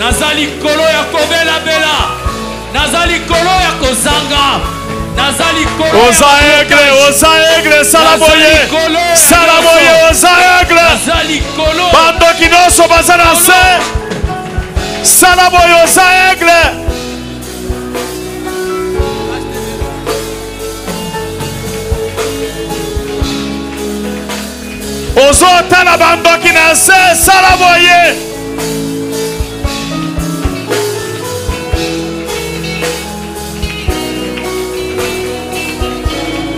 Nazali kolo ya kobela bela. Nazali kolo ya kozanga. Nazali kolo ya Osaegle, Osaegle, Salaboye. Salaboye, Osaegle. Nazali kolo. Bando kinoso bazanase. Salaboye, Osaegle. Ozotala bando kinase. Salaboye.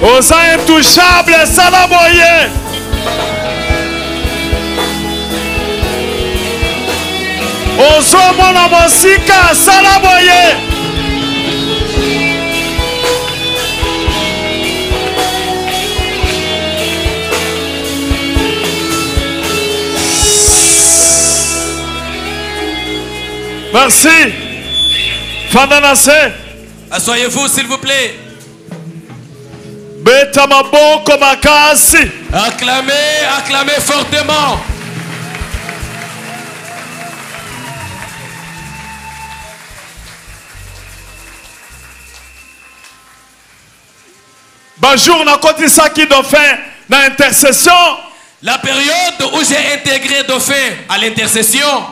Osa intouchable, Salaboye. Oso mona mosika, Salaboye. Merci. Fandanase. Asseyez-vous s'il vous plaît. Acclamez, acclamez fortement. Bonjour, na koti saki dauphin na intercession. La période où j'ai intégré dauphin à l'intercession.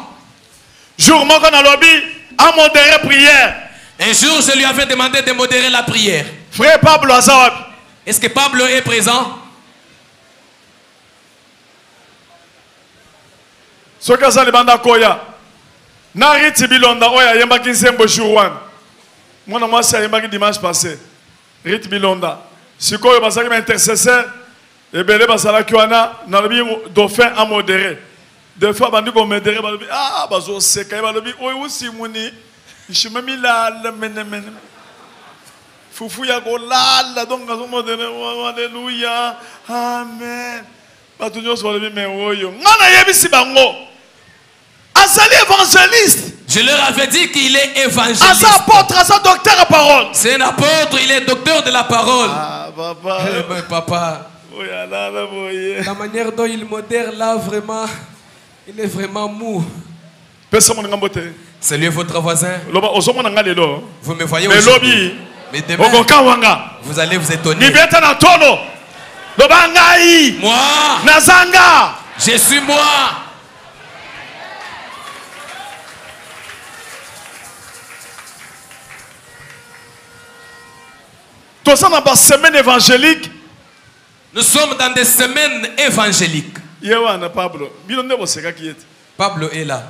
Jour moko na lobby a modéré prière. Un jour, je lui avais demandé de modérer la prière. Frère Pablo Azawab. Est-ce que Pablo est présent? Soka zali banda koya. Na riti bilonda oya yembaki nsembo jour wan. Mwana mwasi yembaki dimanche passé. Riti bilonda. Sikoyo basaki ma intercesseur. Ebele basala kiwana na lobi dauphin a modéré. Des fois bandi ko modéré balobi ah bazo seka balobi oyi usi muni. Nshimami la mene. Foufou ya golala donc ngazo modéré. Alléluia. Amen. Batunyo so balobi me oyo. Ngana yebisi bango. Azali évangéliste. Je leur avais dit qu'il est évangéliste. Asa apôtre, asa docteur à parole. C'est un apôtre, il est docteur de la parole. Ah, papa. Eh ben, papa. La manière dont il modère là, vraiment, il est vraiment mou. Saluez votre voisin. Vous me voyez aujourd'hui. Mais demain, vous allez vous étonner. Moi, je suis moi. Semaine évangélique. Nous sommes dans des semaines évangéliques. Pablo est là.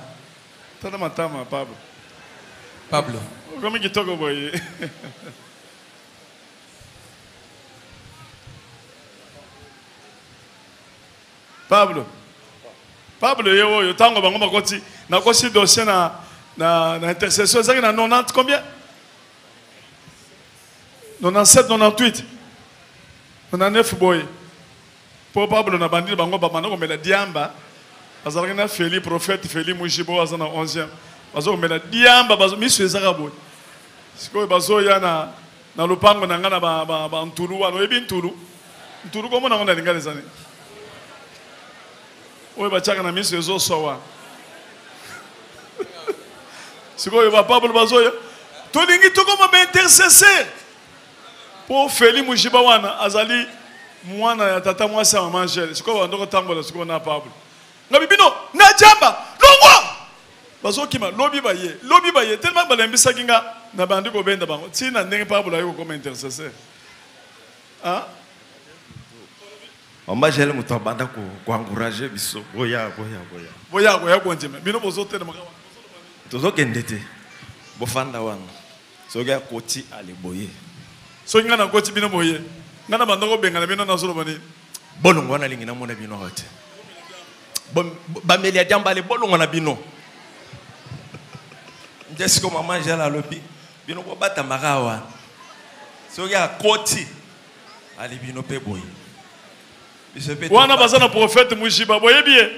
Pablo. Pablo yo tango bango makoti na kosi dossier na intercession ça na 90 combien 97 98 99 boy pour Pablo na bandi bango ba manako mela diamba azalaka na Feli prophète Feli Mujibo azana 11e bazo mela diamba bazo misu ezaka boy siko bazo ya na lupango na ngana ba ntulu wano ebi ntulu komo na ngana linga lesane oye bachaka na misu ezo sowa siko ba Pablo bazo ya tolingi tokoma ba intercesseur pour Feli Mujiba wana azali mwana ya tata mwasi ya mama Angèle siko bandoko tambola siko na Pablo ngabi bino na jamba longwa bazokima lobi baye tellement balembisa kinga na bandi ko benda bango tina ndenge Pablo ayo comme intercesseur hein mama Angèle muto banda ko encourager biso boya konjema bino bozotela makaba tozokendete bofanda wana soga koti aleboye so ngana koti bino boye ngana bandoko bengana bino na solo bani bolongo na lingi na mona bino hote ba melia diamba le bolongo na bino ndesiko mama Angèle alobi bino ko bata makawa soga koti ali bino pe boye wana bazana prophète Mujiba boye bien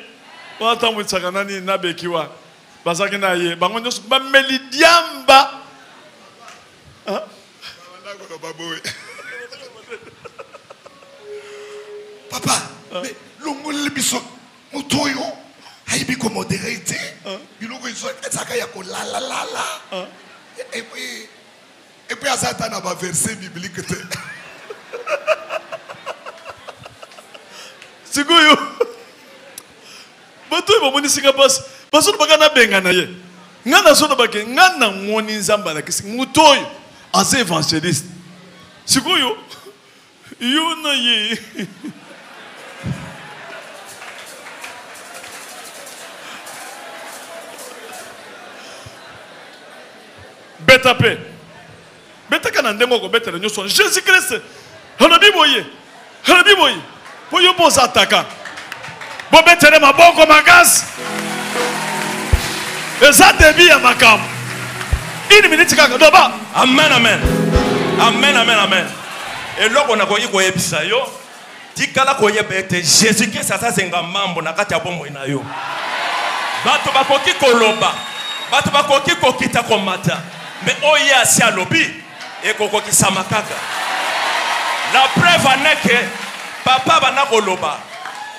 wata mutsaka nani nabekiwa bazaki na ye bango nyoso ba meli diamba hein papa mais longol biso motoyo aibi biko modérité biloko ezaka ya kolala lala et puis azata na ba verset biblique te sikoyo bato bamoni singa passe baso baka na benga na ye ngana so bake ngana ngoni nzamba la kisi mutoyo as évangéliste sikoyo yo na ye beta pe beta kana ndemo ko beta nyo son Jésus Christ hana biboye po yo boza ataka bo betere maboko makasi eza debi ya makambo ini minute kaka doba amen amen amen amen amen eloko na koyi koyebisa yo tikala koyeba ete Jésus Christ asazenga mambo na kati ya bomoi na yo bato bakoki koloba bato bakoki kokita komata mais oye asi alobi ekokokisama kaka la preuve en que papa bana koloba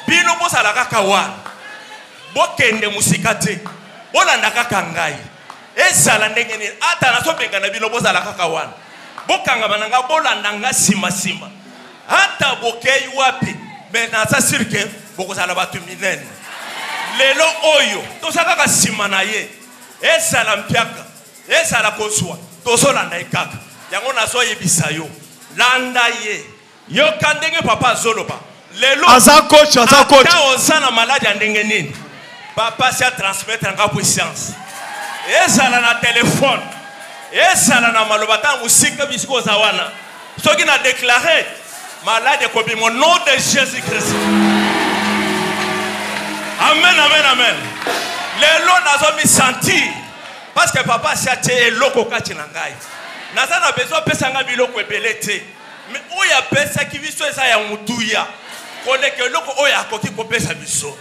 bino bozala kaka wana bokende musika te bolanda kaka ngai ezala ndenge nini ata nazobenga na bino bozala kaka wana bokangama na nga bolanda nga sima ata bokei wapi mais naza sûr que bokozala bato minene lelo oyo toza kaka sima na ye ezala mpiaka ezala kozwa tozolanda ye kaka yango nazoyebisa yo landa ye yoka ndenge papa azoloba lelo aza coach ata oza na maladi ya ndenge nini papa si transmettre nga puissance ezala na telefone ezala na maloba ta musika bisiko oza wana soki na déclaré malade ekobima au nom de Jésus Christ amen amen amen lelo nazomi sentir parce que papa si atie eloko kati na ngai naza na besoin pesa nga biloko ebele te mais oya pesa ki biso eza ya mutuya koleke eloko oya akoki kopesa biso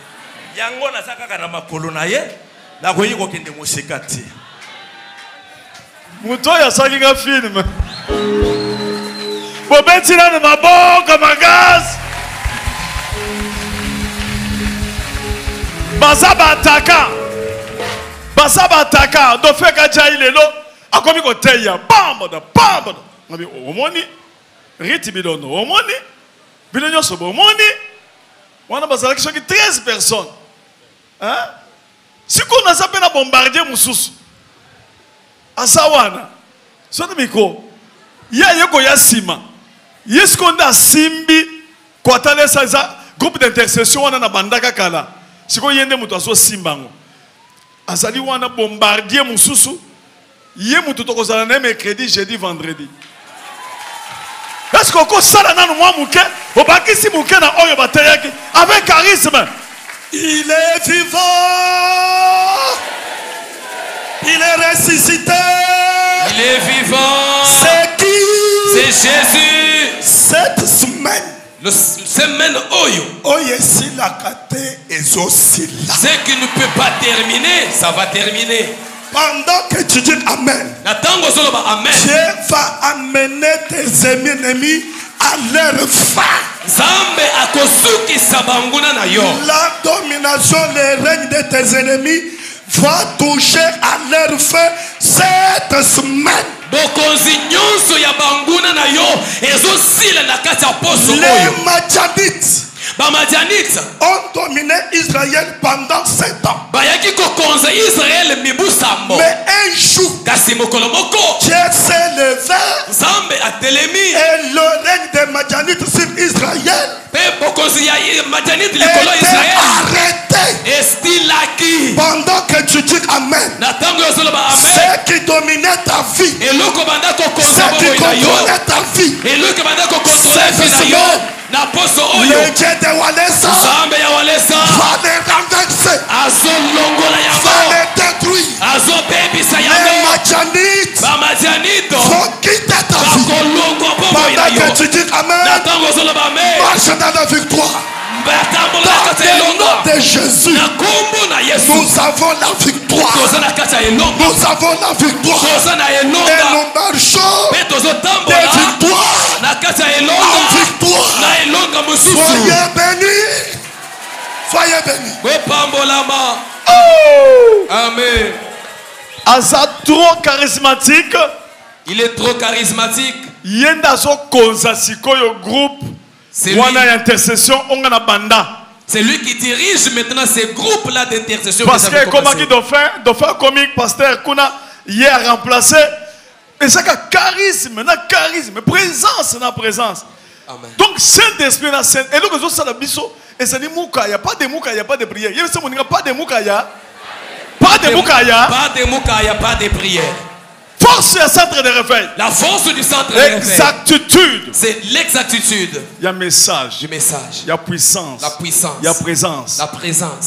yango naza kaka na makolo na ye nakoyi kokende mosika te mutu oyo asaki nga filme bobetina na maboko makasi baza bataka dofeka jai lelo akomi koteya pamboda nabi omoni riti bilono omoni bino nyonso bomoni wana bazalaki soki 13 personnes hein siko naza mpe na bombardier mosusu aza wana soki mikro ye ayekoya nsima ye siko nde asimbi koatalesa eza groupe d'intercession wana na bandaka kala siko ye nde moto azosimba ngo azali wana bombardier mosusu ye moto tokozala na ye mercredi jeudi vendredi est-ce que okosala nanu mwa moke obakisi moke na oyo bateyaki avec charisme il est vivant il est ressuscité il est vivant c'est qui c'est Jésus cette semaine le semaine oyo esilaka te ezosila ce qui ne peut pas terminer ça va terminer. Pendant que tu dis Amen, Dieu va amener tes ennemis à leur fin. La domination, le règne de tes ennemis va toucher à leur fin cette semaine. Les Madianites ont dominé Israël pendant 7 ans. Mais un jour, Dieu s'est levé et le règne des Madianites sur Israël était arrêté. Pendant que tu dis Amen, ce qui dominait ta vie, ce qui contrôlait ta vie, cette semaine, le Dieu de Walesa va les renverser, va les détruire. Les Madianites vont quitter ta vie. Pendant que tu dis Amen, marche dans la victoire. Dans le nom de Jésus, nous avons la victoire. Nous avons la victoire. Et nous marchons de victoire en victoire. Soyez bénis. Soyez bénis. Oh! Amen. Asa trop charismatique. Il est trop charismatique. Yenda so konza sikoyo groupe. Wana intercession ongana banda. C'est lui qui dirige maintenant ces groupes-là d'intercession. Parce que comme qui dauphin comique pasteur kuna hier remplacé et ça charisme, na charisme, présence na présence. Amen. Donc Saint-Esprit na Saint et donc ça la biso et ça dit mouka, il y a pas de mouka, il y a pas de prière. Il y a pas de mouka, pas de mouka, pas de mouka, il y a pas de prière. Force et centre de réveil. La force du centre de réveil. Exactitude. C'est l'exactitude. Il y a message. Du message. Il y a puissance. La puissance. Il y a présence. La présence.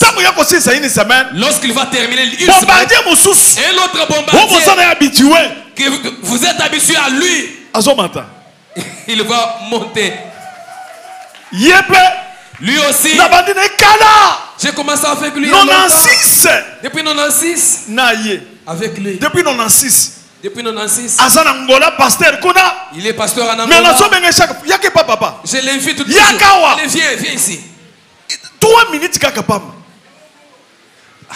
Lorsqu'il va terminer une semaine. Et l'autre bombardier. Vous êtes habitué à lui. Il va monter. Lui aussi. J'ai commencé avec lui. 96. Depuis 96. Avec lui. Depuis 96. Depuis 96. Il est pasteur en Angola. Mais papa. Je l'invite tout de suite. Allez, viens ici. 3 minutes capable.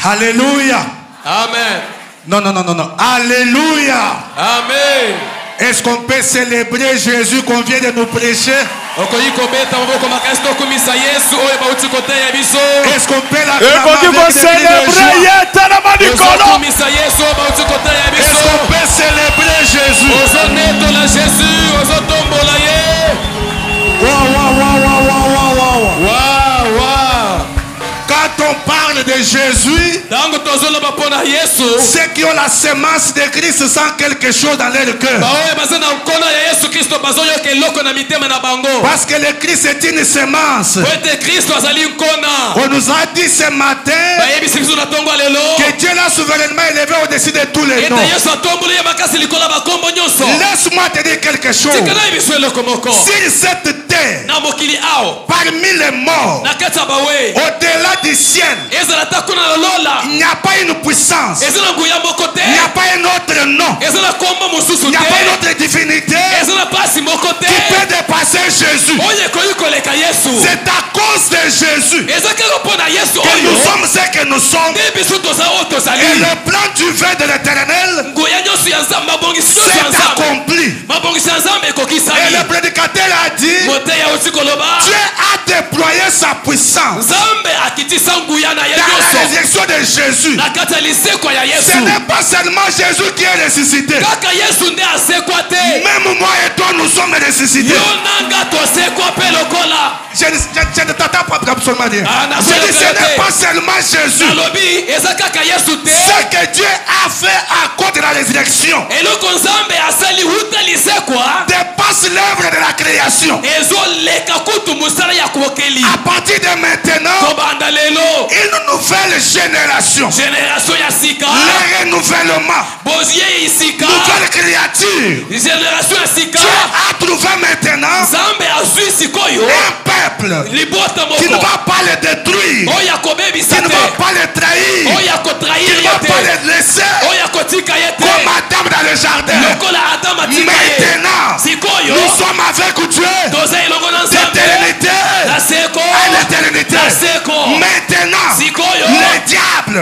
Alléluia. Amen. Non. Alléluia. Amen. Est-ce qu'on peut célébrer Jésus qu'on vient de nous prêcher? Est-ce qu'on peut célébrer Jésus? Quand on parle de Jésus, ceux qui ont la semence de Christ sentent quelque chose dans leur cœur. Parce que le Christ est une semence. On nous a dit ce matin que Dieu l'a souverainement élevé au-dessus de tous les noms. Laisse-moi te dire quelque chose. Sur cette terre, parmi les morts, au-delà du ciel, il n'y a pas une puissance, il n'y a pas un autre nom, il n'y a pas une autre divinité qui peut dépasser Jésus. C'est à cause de Jésus que nous sommes ce que nous sommes. Et le plan du vœu de l'Éternel s'est accompli. Et le prédicateur a dit, Dieu a déployé sa puissance dans la résurrection de Jésus. Ce n'est pas seulement Jésus qui est ressuscité. Même moi et toi, nous sommes ressuscités. Je ne t'entends pas absolument dire. Je dis, ce n'est pas seulement Jésus. Ce que Dieu a fait à cause de la résurrection dépasse l'œuvre de la création. À partir de maintenant, une nouvelle génération, le renouvellement, nouvelle créature. Dieu a trouvé maintenant un peuple qui ne va pas le détruire, qui ne va pas le trahir, qui ne va pas le laisser comme Adam dans le jardin. Maintenant, nous sommes avec Dieu d'éternité à l'éternité. Maintenant, le diable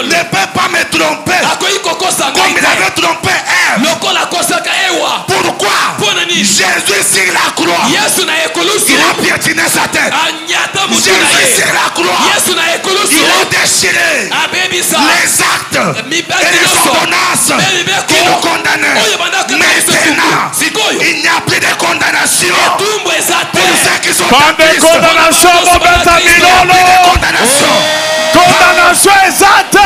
ne peut pas me tromper comme il avait trompé Ève. Pourquoi? Jésus sur la croix, il a piétiné sa tête. Jésus sur la croix, il a déchiré les actes et les ordonnances qui nous condamnaient. Maintenant, il n'y a plus de condamnation pour ceux qui sont en Christ. Condamnation exacte.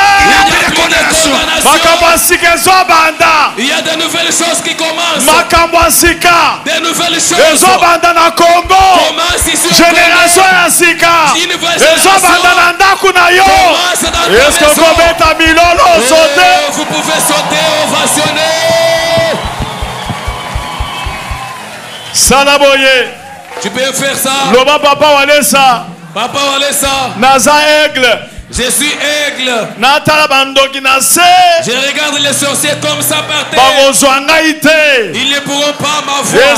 Il y a de nouvelles choses qui commencent. Des nouvelles choses. Génération ya sika. Est-ce que vous pouvez sauter, ovationner? Salaboye. Tu peux faire ça. Loba papa Walesa. Papa Walesa. Naza aigle. Je suis aigle. Je regarde les sorciers comme ça par terre. Ils ne pourront pas m'avoir.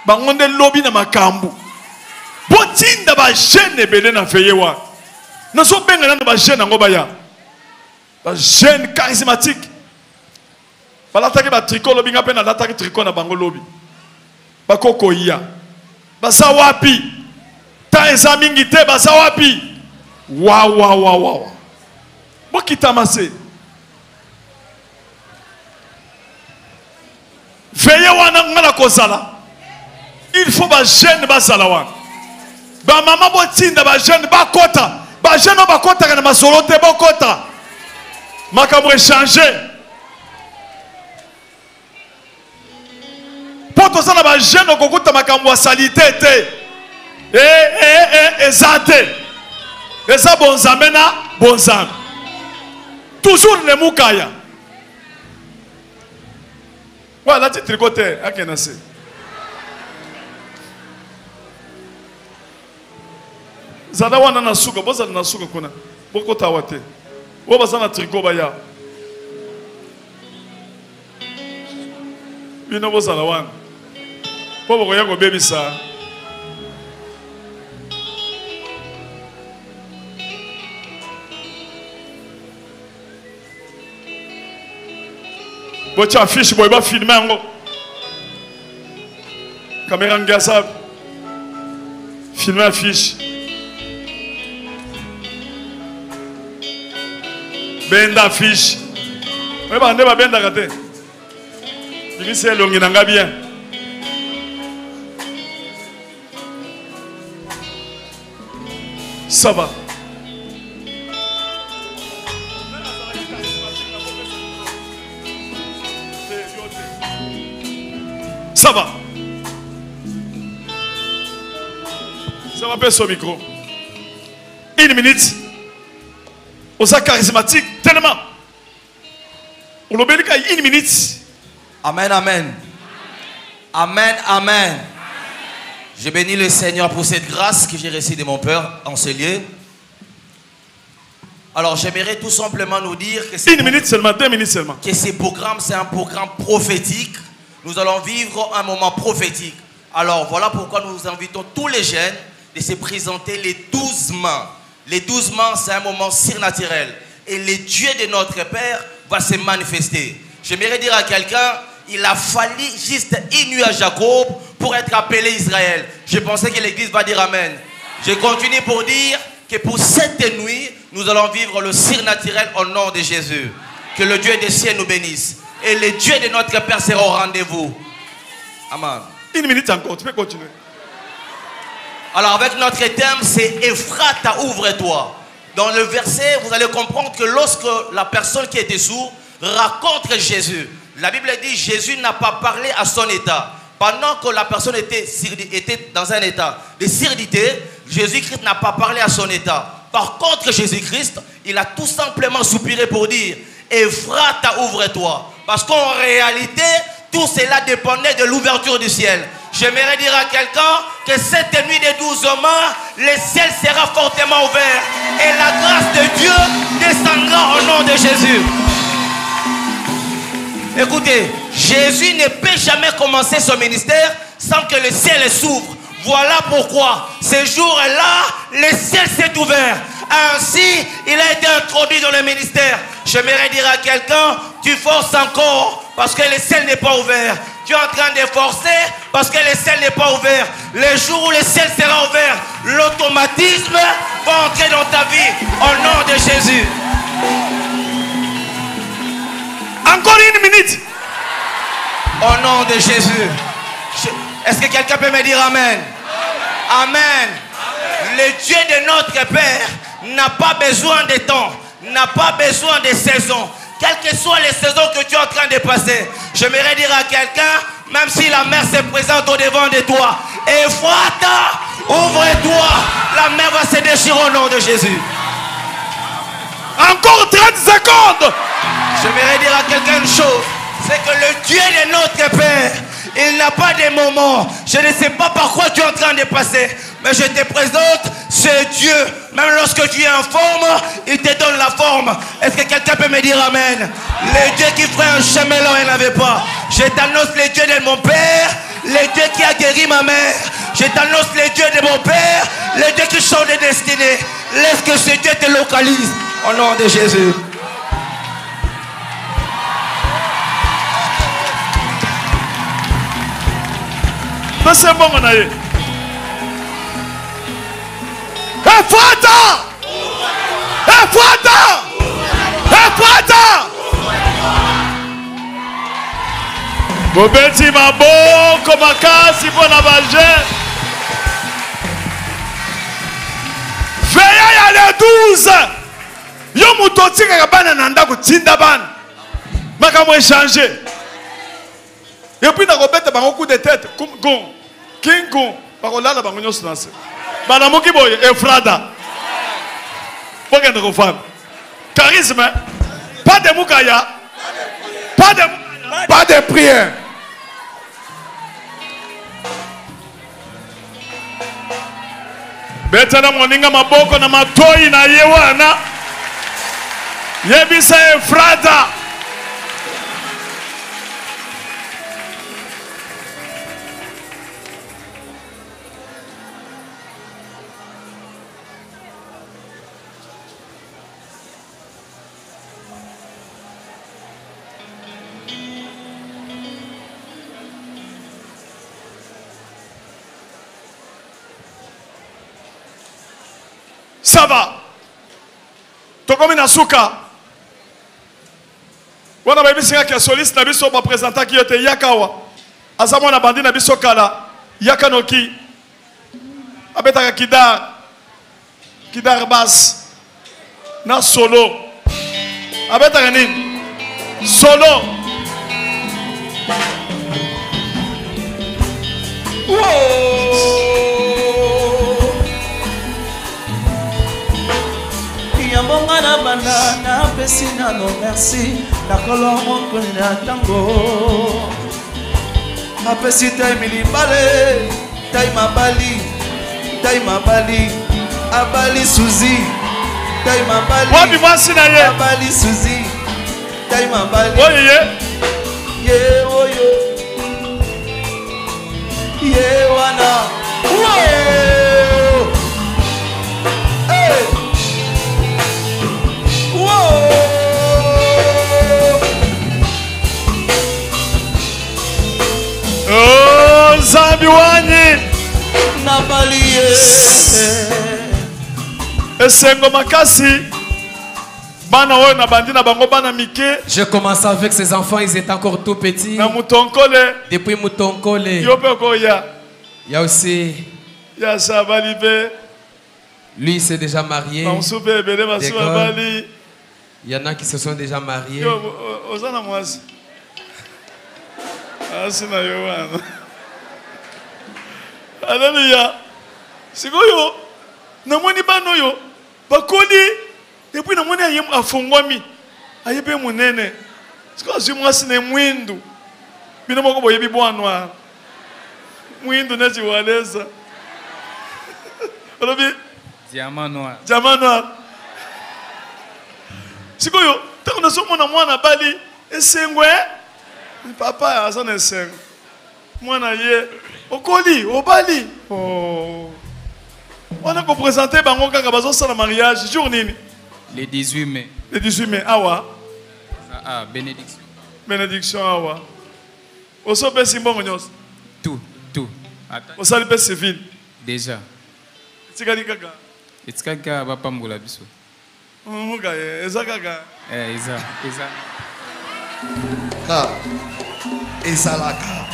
bangonde lobby na makambu. Botinda ba jeune belé na feyewa. Naso benga na ba jeune ngo baya. Ba jeune charismatique. Balataki ba tricot lobby nga pe na lataki tricot na bango lobby. Ba kokoya. Ba sawapi. Ta ezamingi te ba sawapi. Wow. Bokita mase. Veillez wana ngala kozala. Il faut ba jeune ba salawa. Ba mama botinda ba jeune ba kota. Ba jeune ba kota kana masolo te ba kota. Makambo changer. Poto sana ba jeune kokuta makambo salite te. Ezate. Eza bonzambe na bonzambe. Toujours le mukaya. Voilà, tu tricotes à Kenase. Zadawana na suka, boza na suka kuna. Boko tawate. Boba sana tricot baya. Bino boza na wana. Bobo ko yako baby sa. Bocha affiche boy ba filmer ngo. Caméra ngasa. Filmer affiche. Benda affiche. Ouais ba ndeba benda kate. Bibi c'est longi nanga bien. Ça va. Ça va. Ça va passer au micro. Une minute. Aux charismatique tellement. On l'obéit qu'à une minute. Amen, amen. Amen, amen. Je bénis le Seigneur pour cette grâce que j'ai reçue de mon Père en ce lieu. Alors j'aimerais tout simplement nous dire que une minute seulement, 2 minutes seulement. Que ce programme, c'est un programme prophétique. Nous allons vivre un moment prophétique. Alors voilà pourquoi nous invitons tous les jeunes de se présenter les 12 mains. Les 12 mains, c'est un moment surnaturel. Et le Dieu de notre Père va se manifester. J'aimerais dire à quelqu'un, il a fallu juste une nuit à Jacob pour être appelé Israël. Je pensais que l'église va dire Amen. Je continue pour dire que pour cette nuit, nous allons vivre le surnaturel au nom de Jésus. Que le Dieu des cieux nous bénisse. Et le Dieu de notre Père sera au rendez-vous. Amen. Une minute encore, tu peux continuer. Alors avec notre thème, c'est Ephrata, ouvre-toi. Dans le verset, vous allez comprendre que lorsque la personne qui était sourde raconte Jésus, la Bible dit Jésus n'a pas parlé à son état. Pendant que la personne était dans un état de surdité, Jésus-Christ n'a pas parlé à son état. Par contre, Jésus-Christ, il a tout simplement soupiré pour dire Ephrata, ouvre-toi. Parce qu'en réalité, tout cela dépendait de l'ouverture du ciel. J'aimerais dire à quelqu'un que cette nuit des 12 mois, le ciel sera fortement ouvert. Et la grâce de Dieu descendra au nom de Jésus. Écoutez, Jésus ne peut jamais commencer son ministère sans que le ciel s'ouvre. Voilà pourquoi, ce jour-là, le ciel s'est ouvert. Ainsi, il a été introduit dans le ministère. J'aimerais dire à quelqu'un, tu forces encore parce que le ciel n'est pas ouvert. Tu es en train de forcer parce que le ciel n'est pas ouvert. Le jour où le ciel sera ouvert, l'automatisme va entrer dans ta vie au nom de Jésus. Encore une minute. Au nom de Jésus. Est-ce que quelqu'un peut me dire Amen? Amen. Le Dieu de notre Père n'a pas besoin de temps, n'a pas besoin de saisons. Quelles que soient les saisons que tu es en train de passer, j'aimerais dire à quelqu'un, même si la mer se présente au devant de toi, Ephrata, ouvre-toi, la mer va se déchirer au nom de Jésus. Encore 30 secondes. J'aimerais dire à quelqu'un une chose, c'est que le Dieu de notre Père, il n'a pas de moment. Je ne sais pas par quoi tu es en train de passer, mais je te présente ce Dieu. Même lorsque tu es en forme, il te donne la forme. Est-ce que quelqu'un peut me dire Amen? Le Dieu qui ferait un chemin là où il n'avait pas. Je t'annonce le Dieu de mon Père le Dieu qui a guéri ma mère. Je t'annonce le Dieu de mon père, le Dieu qui change des destinées. Laisse que ce Dieu te localise. Au nom de Jésus. C'est bon, on a eu. Efrata! Efrata! Efrata! Bobeti maboko makasi pona baje. Veille ya le 12. Yo mutoti kaka bana nanda kutinda bana. Makambo échanger. Et puis na kobeta bango coup de tête. Gon. Kingo. Bakolala bango nyoso nase. Bana moki boye Efrada. Pourquoi ne refame? Charisme. Pas de mukaya. Pas de prière. Betana moninga maboko na matoi na yewana. Yebisa Efrada. Ça va. Tokomi Nasuka. Wana baby singa ki soliste na biso ba présenter ki yote yakawa. Azamo na bandi na biso kala. Yakanoki. Abeta kidar bass. Na solo. Abeta nini? Solo. Wow. Yambongana banana pesina no merci la colombe kona tango apesita emili bale taima bali abali suzi taima bali wapi mwasi na ye abali suzi taima bali oye ye oyo ye wana Zambi wani Nabalie Esengo makasi Bana oyo na bandi na bango bana mike. Je commençais avec ces enfants, ils étaient encore tout petits. Na Mutonkole. Depuis Mutonkole. Yope koya. Il y a aussi Ya Sabalibe. Lui il s'est déjà marié. Il y en a qui se sont déjà mariés. Alléluia. Sikoyo namoni bano yo bakoli depuis namoni ayem afongwami ayebe munene. Siko azimwasi ne mwindu. Bino moko boyebi bwanwa. Mwindu nezi waleza. Olobi diamant noir. Diamant noir. Sikoyo tango nasomona mwana bali esengwe papa azana esengo. Mwana ye okoli obali. Oh. On a présenté bango kaka bazo sala mariage jour nini? Le 18 mai. Le 18 mai awa. Ah, bénédiction. Bénédiction awa. Oso pe simbongo nyos. Tout. Au salle pe civil. Déjà. Tikali kaka. Etikaka ba pambola biso. Muga eza kaka. Eza. Ka. Ezalaka.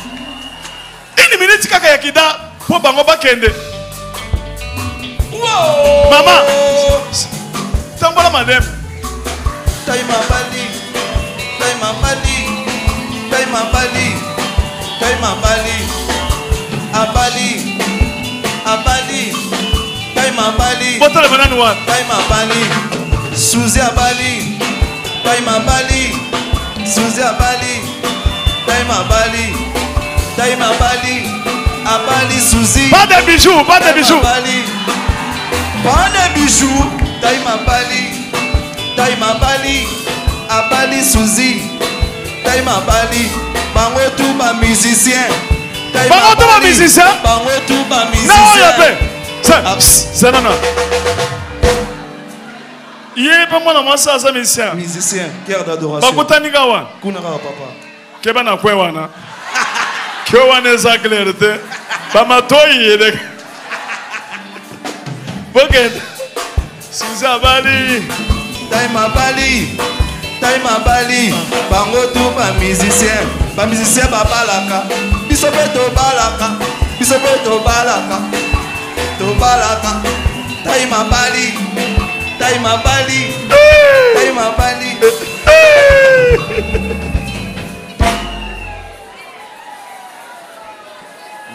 Une minute kaka ya kida po bango bakende. Wow. Mama. Tambola madame. Taima bali. Abali. Taima bali. Botole banana wan. Taima bali. Suzi abali. Taima bali. Suzi abali. Taima bali. Abali Suzi. Pas de bijoux. Pas de bijoux. Taima bali. Abali Suzi. Taima bali. Bango tout ba musicien. Bango tout ba musicien. Bango tout ba musicien. Non, y'a c'est non. Yé pas moi na ça ça musicien. Musicien, cœur d'adoration. Bakutani gawa. Kuna ka papa. Keba na kwewana. Kwewana za clarté. Ba matoyi ele. Bogen. Siza bali. Taima bali. Bango tout ba musicien. Ba musicien ba balaka. Biso pe to balaka. To balaka. Taima bali.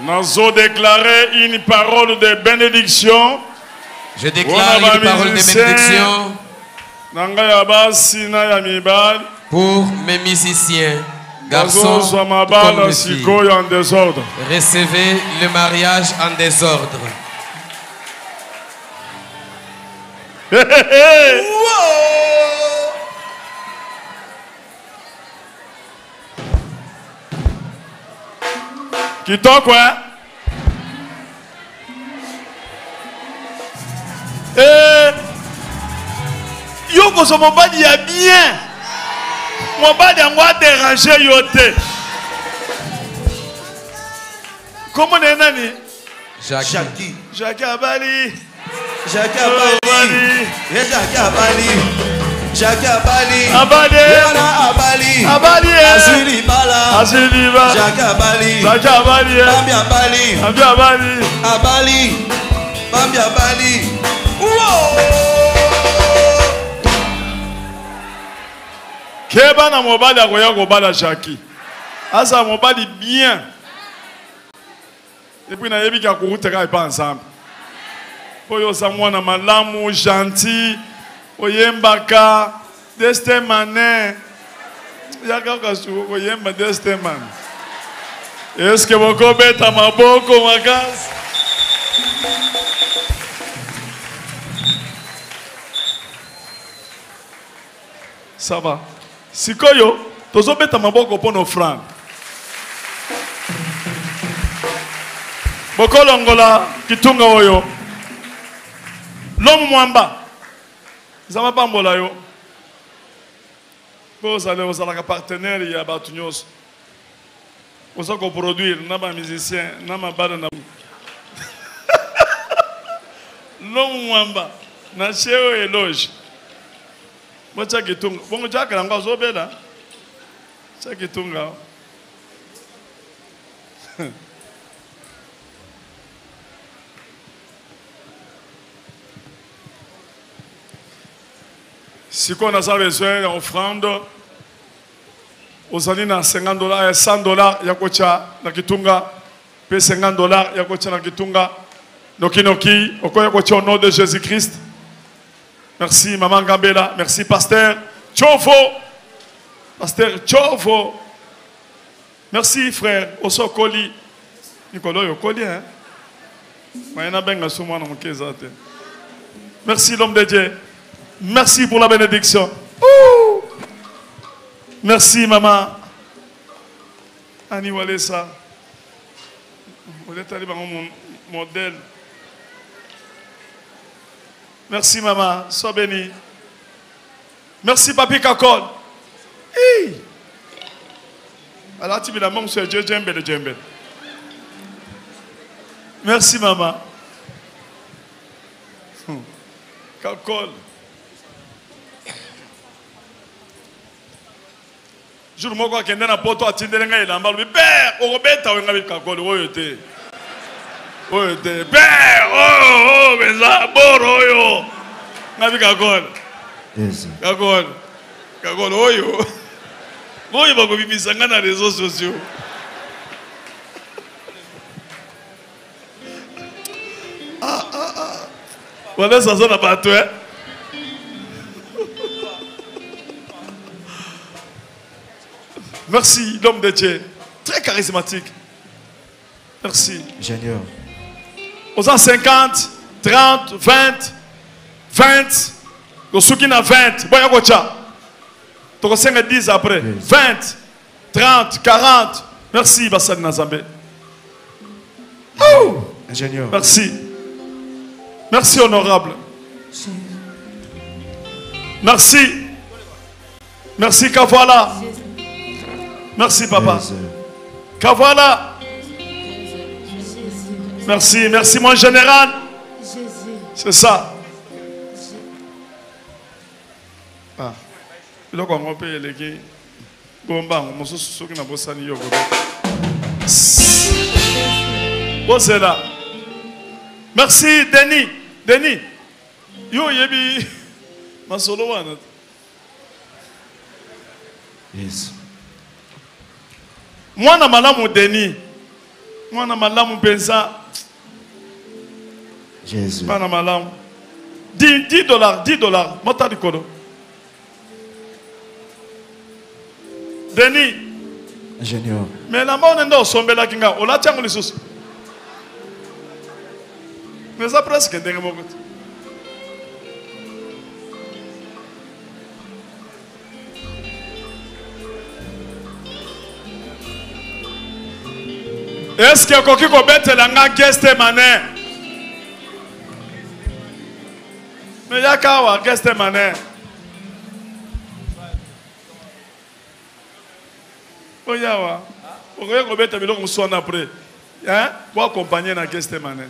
Nous avons déclaré une parole de bénédiction. Je déclare une parole de bénédiction pour mes musiciens, garçons comme les filles. Recevez le mariage en désordre. Kitoko hein? Yoko so mobali ya bien. Mobali yango déranger yote. Comment est nani? Jackie Abali. Jacques Abali. Keba na mobali akoya kobala Jackie. Asa mobali bien. Et puis na yebi ka kuruteka pas ensemble. Oyo sa mwana malamu gentil. Oyembaka destin mané. Yaka kasu oyemba destin man. Est-ce que boko beta maboko makas? Ça va. Sikoyo, tozo beta maboko pour nos frères. Boko longola kitunga oyo. L'homme mwamba. Zama pambola yo. Vous allez aux partenaires il y a batunios. Vous allez produire na ba musicien, na ma bande na. L'homme mwamba na cheo éloge. Mocha kitunga. Bongo chaka ngwa zobela. Chaka kitunga. Si on a besoin d'offrande, aux années na $50, $100, yakocha na kitunga, pe $50, yakocha na kitunga, noki noki, okoya kocha au nom de Jésus-Christ. Merci maman Gambela, merci pasteur Chofo, pasteur Chofo. Merci frère Oso Koli, Nicolas Yokoli, hein. Merci l'homme de Dieu. Merci pour la bénédiction. Ouh. Merci maman. Annie Walesa. Vous êtes allé mon modèle. Merci maman. Sois béni. Merci papi Kakol. Hey. Alors tu me la main sur Dieu Djembel Djembel. Merci maman. Kakol. Je ne sais pas si je suis poto atindele ngai lamba lobi père okobeta wenga bikakolo oyo te père oh benza boro oyo ngabi kakolo kakolo oyo bakobimisa nga na réseaux sociaux. Voilà ça sonne à bateau hein. Merci, l'homme de Dieu. Très charismatique. Merci. Ingénieur. Aux ans 50, 30, 20, 20. Au soukina 20. Boya gocha. Toko 5 10 après. 20, 30, 40. Merci, Bassad Nazambe. Ingénieur. Merci. Merci, honorable. Merci. Merci, Kavala. Merci, papa. Kavala. Merci, merci, mon général. C'est ça. Ah. Il a comment payer les gars. Bomba, on se souvient de Bossani Yogo. Bon, c'est là. Merci, Denis. Denis. Yo, yebi. Ma solo one. Yes. Moi, na malamu Denis. Moi, na malamu pensa. Jésus. Moi, na malamu. $10. Mota di kodo. Denis. Ingénieur. Mais la mort n'est pas sombre là kinga. On l'a tient les sous. Mais ça presque dernier moment. Est-ce que quelqu'un peut mettre la guest mané? Mais il y a qu'à guest mané. Oh ya wa. On va remettre le long soin après. Hein? Pour accompagner la guest mané.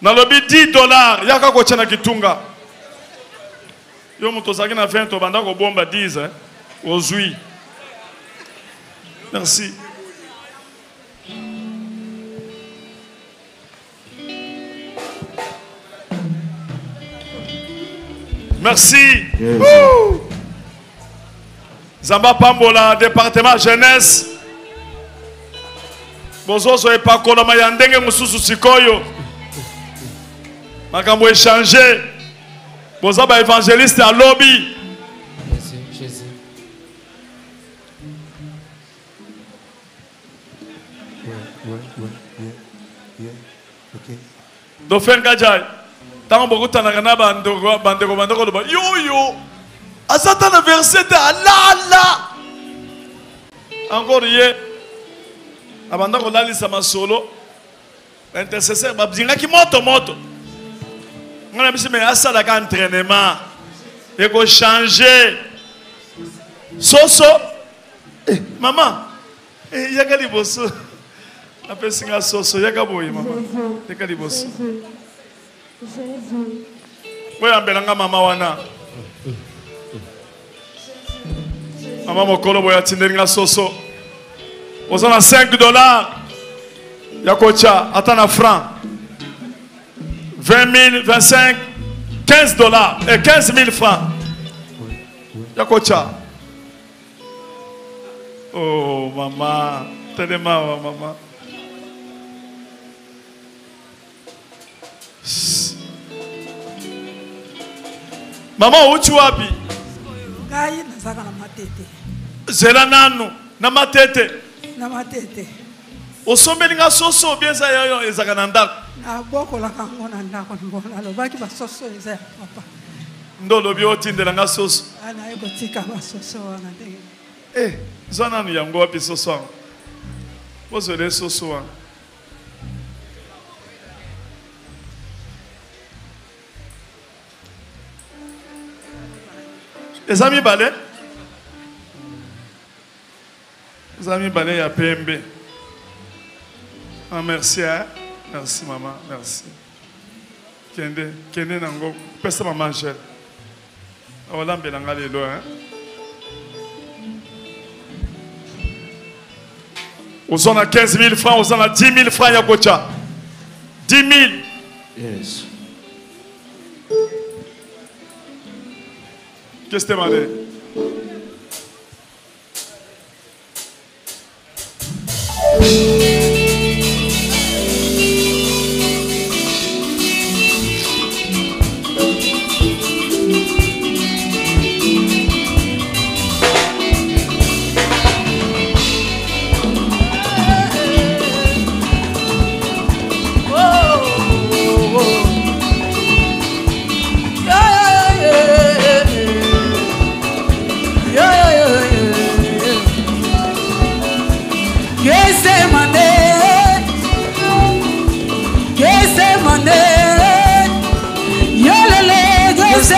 Dans le but $10, il y a qu'à coacher na kitunga. Yo mutosaki na 20 banda ko bomba 10 hein. Ozui. Merci. Merci. Yes. Zamba Pambola, département jeunesse. Bozozo et Pakola Mayandenge Mususu Sikoyo. Makambo échangé. Bozaba évangéliste à lobby. Jésus. Ok. Dauphin Gadjai. Tant beaucoup de temps, yo. Azata na verset de Allah. Encore hier. Abanda ko lali sama solo. Intercesseur babzinga ki moto. On a dit mais ça la entraînement. Et ko changer. Soso. Maman. Yaga liboso. Après singa soso yaga boy maman. Yaga liboso. Oui, ambelanga mama wana. Maman mokolo boya tindenga soso. Vous en a $5. Yakocha, attends franc. 20 000, 25, $15 et 15 000 francs. Yakocha. Oh maman, tellement maman. Maman, où tu habites? Zela nanu, na matete. Na matete. Osomeli nga soso bien ça yo ezaka na ndako. Na boko la kango na ndako mbona lobaki ba soso eza papa. Ndo lobi otindela nga soso. Ana eko tika ba soso wana ndenge. Zona nu yango wapi soso. Bozo le soso wana. Les amis balais. Les amis balais ya PMB. Ah, merci, hein? Merci, maman. Merci. Kende nango. Pesa maman Angèle. Ola mbelanga lelo, hein? Vous en a 15 000 francs, vous en a 10 000 francs, Yakocha. 10 000. Yes. Qu'est-ce que tu m'as dit?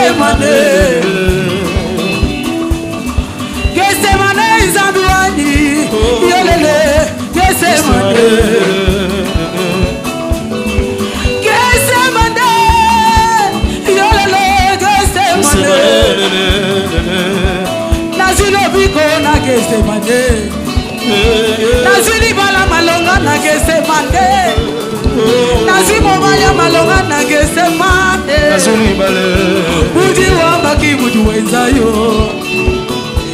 Gethsemane Gethsemane Zambiwani Yolele Gethsemane Gethsemane Yolele Gethsemane Nazilo biko na Gethsemane Nazili bala malonga na Gethsemane Nazimo bala malonga na Gethsemane Nazili bala Uji wambaki mutu wenzayo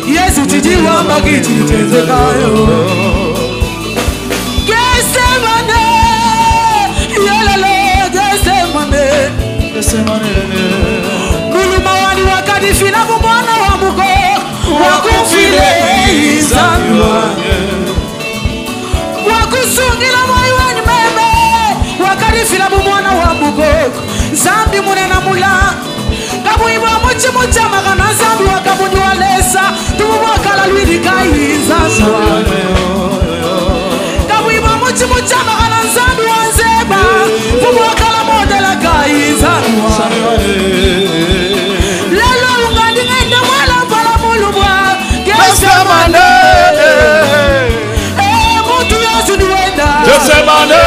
Yesu tiji wambaki chitezekayo Gethsemane Yolele Gethsemane Kulumawani wakati fina kumwana wa muko Wakufile izamwa Wakusungila mwayi wani meme Wakati fila kumwana wa muko Zambi munena mula Kamuiwa muchi mucha magana zambi wakamunyi walesa Tumuwakala luidi kai izamwa Kamuiwa muchi mucha magana zambi wanzeba Tumuwakala modela kai izamwa Lelo ungandi ngende mwala pala mulubwa Gethsemane Mutu yosu ni wenda Gethsemane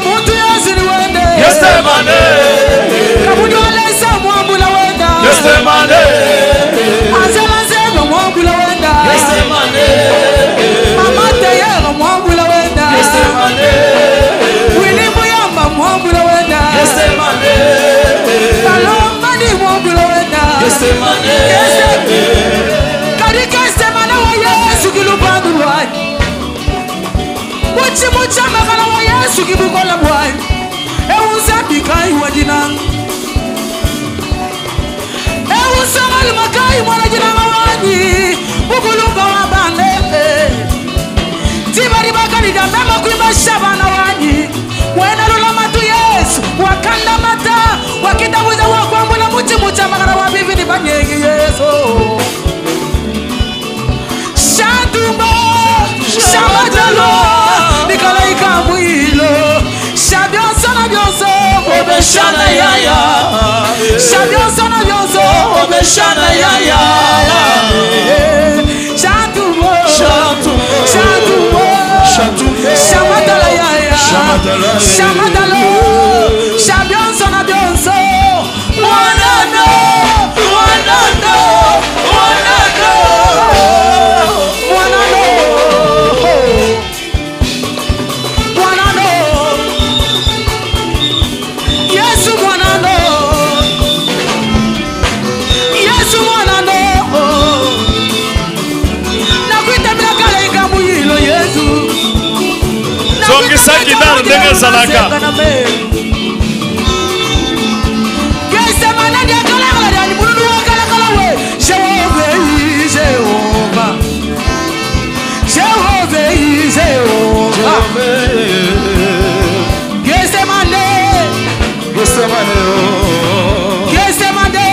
Mutu yosu ni wenda Gethsemane Kabuni walesa mwambula wenda Gethsemane Azela zeba mwambula wenda Gethsemane Mama teyera mwambula wenda Gethsemane Wilimu yamba mwambula wenda Gethsemane Kalomba ni mwambula wenda Gethsemane Kari Gethsemane wa Yesu kilubandu lwani Muchi mucha makala wa Yesu kibukola mwani Ewuzabi kai wajinanga Ewusangali makai mwana jinanga wani Mukulunga wabane Tibari bakani damema kuimba shabana wani Wena lula matu Yesu Wakanda mata Wakitabuza wakwambula muchi mucha makala wa bivini banyengi Yesu Shantumba Shamatalo Nikalaika mwilo Shabionso na bionso Obeshana yaya Shabionso na bionso Obeshana yaya Shantumbo Shantumbo Shamatala yaya Shamatalo Shabionso na bionso Wanano Wanano Wanano Wanano Wanano Yesu wanano Yesu wanano Nakuita milakala ikamuyilo Yesu Zongisa kidaro ndenge zalaka Gethsemane ndiye kalakala ndani mulundu wakalakala we Jehova Jehova Jehova Gethsemane Gethsemane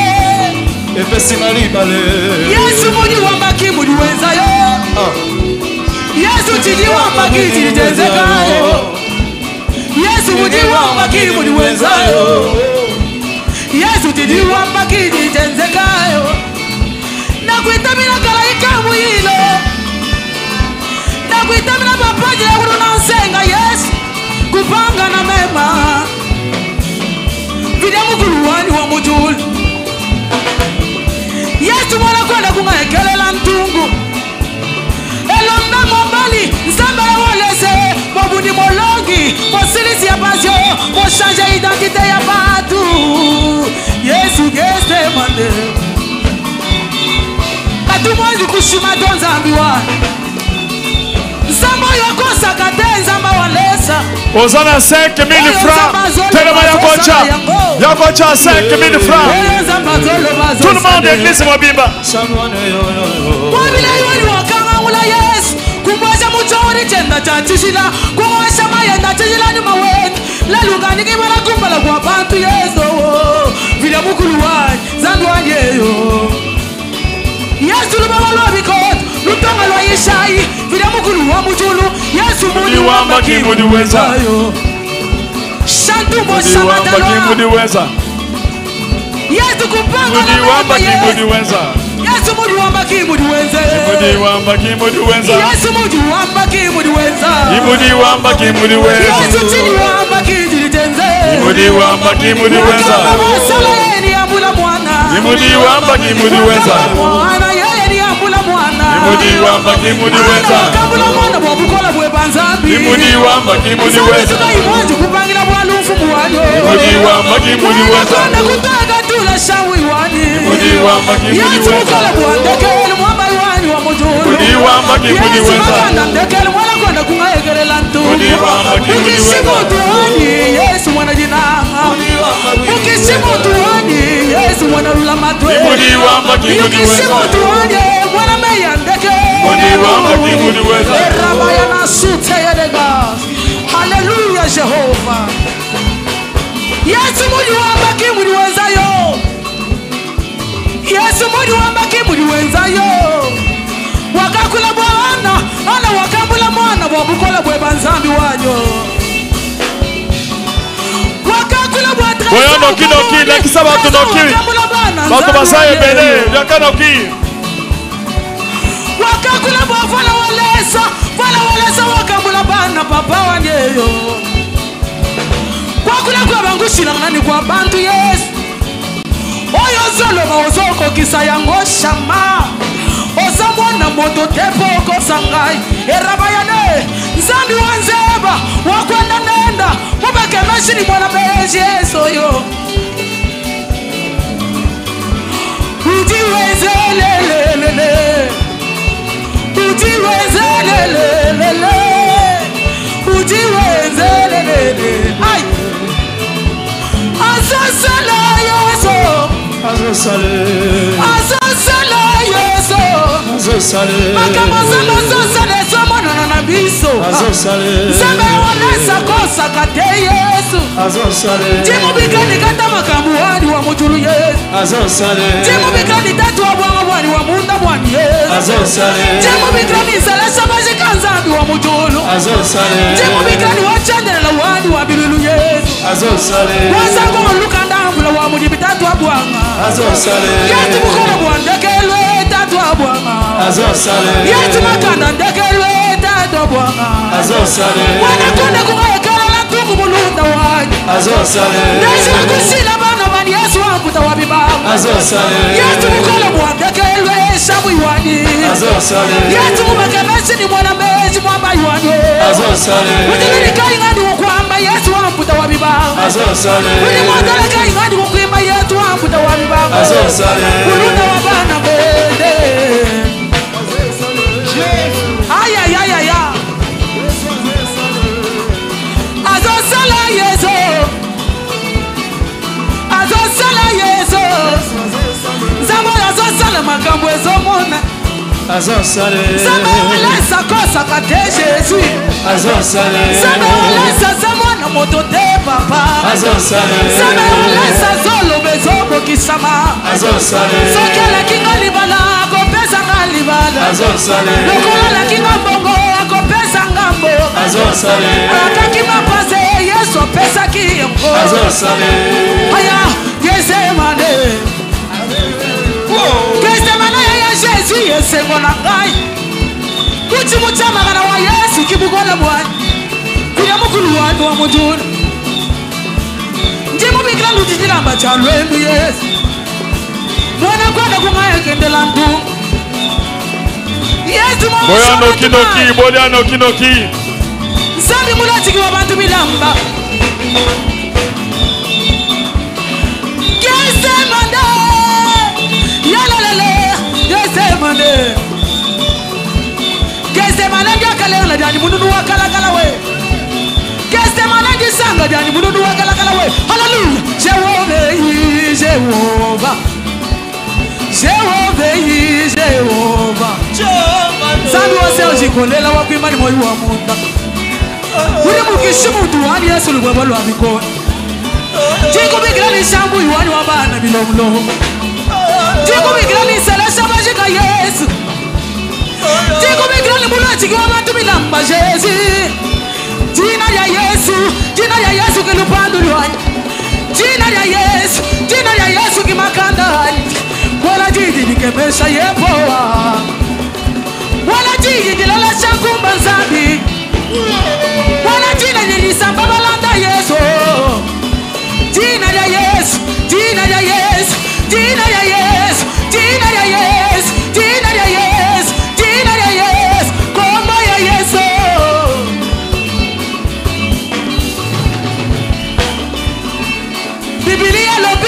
Yesu mudi wambaki mudi wenzayo Yesu tiji wambaki chitezekayo Yesu mudi wambaki mudi wenzayo Yesu tiji wambaki chitezekayo Nakuitamina kalaika mwilo Nakuitamina papaji ya kuruna nsenga Yesu Kupanga na mema Vile mukuluwani wa mujuli Yesu mwana kwenda kungaekelela ntungu Elombe mombali Nzamba ya walese Mobudi molongi Mosilisi ya pasio Moshanje identite ya batu Yesu Gethsemane Katumwazi kushima donza ambiwa Nzamba yokosa kate nzamba walesa Ozana 5000 francs Telema yakocha 5000 francs Tout le monde église mobimba Wabila yoni wakanga ula Yesu Kumbwasha muchori chenda chachishila Kumbwasha mayenda chishila nyuma wetu Laluga nikibala kumbala kwa bantu Yesu Vila mukulu wani zandu wanyeyo Yesu lubawa bikoto Lutonga lwa yishai Vila mukulu wa mujulu Yesu muli wamba kimudi weza Shantumbo shamatalo Yesu kupanga Kimudi wamba kimudi wenza. Yesu mudi wamba kimudi wenza. Kimudi wamba kimudi wenza. Yesu mudi wamba kimudi wenza. Kimudi wamba kimudi wenza. Yesu chini wamba kimudi tenze. Kimudi wamba kimudi wenza. Sala yeni ambula mwana. Kimudi wamba kimudi wenza. Mwana yeni ambula mwana. Kimudi wamba kimudi wenza. Ambula mwana bobukola bwe banzambi. Kimudi wamba kimudi wenza. Imanje kupangira bwalu mfumu wanyo. Kimudi wamba kimudi wenza. Kutaga tula shawi wani. Kimudi wamba kimudi wenza. Kala bwandekele mwamba wani wa mujulu. Kimudi wamba kimudi wenza. Ndekele mwana kwenda kungayegelela ntu. Kimudi wamba kimudi wenza. Ukishimutuani Yesu mwana jinanga. Ukishimutuani Yesu mwana rula matwe. Kimudi wamba kimudi wenza. Ukishimutuani mwana meya ndeke. Kimudi wamba kimudi wenza. Rabaya na sute yedega. Hallelujah Jehova. Yesu mudi wamba kimudi wenza yo. Yesu mudi wamba kimudi wenza yo. Wakakula bwana, ana wakambula mwana wabukola bwe banzambi wanyo. Wakakula bwana. Boyono kinoki lekisa batu noki. Batu basaye bele, yakanoki. Wakakula bwana walesa wakambula bana papa wanyeyo. Kwakula kwa bangushila ngani kwa bantu Yesu. Oyo zolo maozoko kisa yango shama. Ozamwana moto tepo kosangai. Erabayane nzambi wanzeba wakwenda nenda. Mubeke mashini mwana beji Yesu yo. Ujiweze lelelele. Ujiweze lelelele. Ujiweze lelelele. Ay. Azasala Yesu. Azasale. Azasala Yesu. Azasale. Makamazala somona na biso. Azasale. Zame wanesa kosa kate Yesu. Azasale. Timu bikani kata makamu wani wa mujuru Yesu. Azasale. Timu bikani tatu wa bwana wani wa munda wani Yesu. Azasale. Timu bikani salasa majika nzambi wa mujuru. Azasale. Timu bikani wachandela la wani wa bibilu Yesu. Azasale. Wazango lukandambula wa mudibi tatu wa bwana. Azasale. Yesu mukola bwandekelwe tatu wa bwana. Azasale. Yesu makanda ndekelwe tatu wa bwana. Azasale. Wana konde kungayekela la tuku mulunda wani. Azasale. Yesu akusila bana bani Yesu wakuta wabibanga. Azasale. Yesu mukola bwandekelwe shabu iwani. Azasale. Yesu mumakemesi ni mwana mezi mwamba iwani. Azasale. Utilini kaingani wakwamba Yesu wakuta wabibanga. Azasale. Uli mwandala kaingani wakwimba Yesu wakuta wabibanga. Azasale. Ulunda wabana bende. Ay ay ay ay ay. Azosala Yesu. Azosala Yesu. Zamora azosala makambo ezomona. Azasale. Zama olesa kosa kate Jésus. Azasale. Zama olesa zamona moto te papa. Azasale. Zama olesa zolo bezobo kisama. Azasale. Sokela kinga libala kopesa ngalibala. Azasale. Lokola kinga bongo akopesa ngambo. Azasale. Akaki mapase Yesu pesa kiyongo. Azasale. Aya yesemane. Yesemane ya Jésus yesemona ngai. Kuchi muchama kana wa Yesu kibukola bwana. Kuya mukulu wanu wa mujuru. Ndimu bikira lutijilamba chalwembu Yesu. Mwana kwenda kungaya kendela ndu. Yesu mwana Boyano kinoki, boyano kinoki. Sabi mulati wa bantu bilamba. Yesemane. Yalalale. Yesemane. Yesemane ngakalela jani mununu wakala we. Yesemane gisanga jani mununu wakala we. Hallelujah. Jehova. Jehova. Sabi wase ojikolela wakwimba ni moyo wa munda. Uri mukishimu tuwani Yesu lubaba lwa mikoni. Jiko bikira ni shambu yuwani wa bana bilomlo. Jiko bikira ni selesha bajika Yesu. Jiko bikira ni mulati kwa bantu bilamba Yesu. Jina ya Yesu kilupandu luwani. Jina ya Yesu jiji nikemesha yepoa wala jiji dilala shakumba nzabi wala jina nilisamba balanda Yesu jina ya Yesu jina ya Yesu jina ya Yesu jina ya Yesu jina ya Yesu jina ya Yesu kombo ya Yesu Biblia lobi